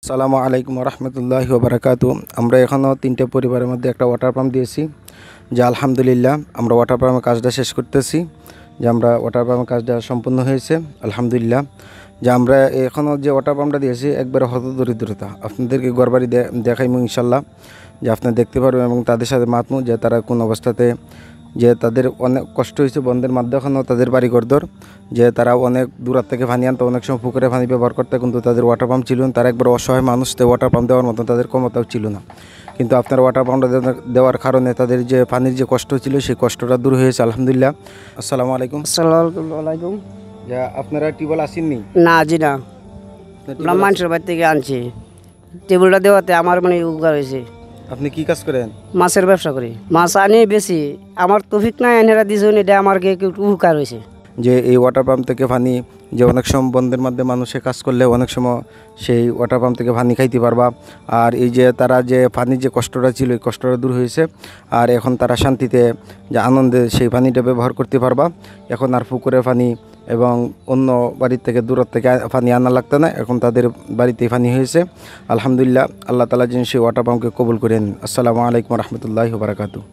আসসালামু আলাইকুম রহমতুল্লাহি ওবরাকাতু। আমরা এখনও 3টে পরিবারের মধ্যে একটা ওয়াটার পাম্প দিয়েছি, যে আলহামদুলিল্লাহ আমরা ওয়াটার পাম্পের কাজটা শেষ করতেছি, যে আমরা ওয়াটার পাম্পের কাজটা সম্পূর্ণ হয়েছে আলহামদুলিল্লাহ। যে আমরা এখনও যে ওয়াটার পাম্পটা দিয়েছি একবারে হত দরিদ্রতা, আপনাদেরকে ঘরবাড়ি দেখাইমু ইনশাল্লাহ, যে আপনারা দেখতে পারবেন এবং তাদের সাথে মাতমু যে তারা কোন অবস্থাতে, যে তাদের অনেক কষ্ট হয়েছে বন্ধের মাধ্যমেও তাদের বাড়ি ঘরদর, যে তারা অনেক দূর থেকে পানি আনতো, অনেক সময় পুকুরে পানি ব্যবহার করতে, কিন্তু তাদের ওয়াটার পাম্প ছিল না। তারা একবার অসহায় মানুষ, তো ওয়াটার পাম্প দেওয়ার মতো তাদের ক্ষমতাও ছিল না, কিন্তু আপনার ওয়াটার পাম্পটা দেওয়ার কারণে তাদের যে পানির যে কষ্ট ছিল সেই কষ্টটা দূর হয়েছে আলহামদুলিল্লাহ। আসসালামু আলাইকুম। আসসালামু আলাইকুম। যা আপনারা টিউবওয়েল আসেননি? না জি না, আমরা মানুষের বাড়ি থেকে আনছি। টেবিলটা দেওয়াতে আমার মানে উপকার হয়েছে। আপনি কি কাজ করেন? মাছের ব্যবসা করি, মাছ আনি বেশি। আমার তৌফিক নাই, এনারা দিয়েছেন, এটা আমার একটু উপকার হয়েছে। যে এই ওয়াটার পাম্প থেকে পানি, যে অনেক সময় বন্ধের মধ্যে মানুষে কাজ করলে অনেক সময় সেই ওয়াটার পাম্প থেকে পানি খাইতে পারবা, আর এই যে তারা যে পানির যে কষ্টটা ছিল এই কষ্টটা দূর হয়েছে, আর এখন তারা শান্তিতে যে আনন্দে সেই পানিটা ব্যবহার করতে পারবা। এখন আর পুকুরের পানি এবং অন্য বাড়ির থেকে দূরের থেকে পানি আনা লাগতো না, এখন তাদের বাড়িতেই পানি হয়েছে আলহামদুলিল্লাহ। আল্লাহ তাআলা যেন সেই ওয়াটার পাম্পকে কবুল করেন। আসসালামু আলাইকুম রহমতুল্লাহি ওয়া বারাকাতুহু।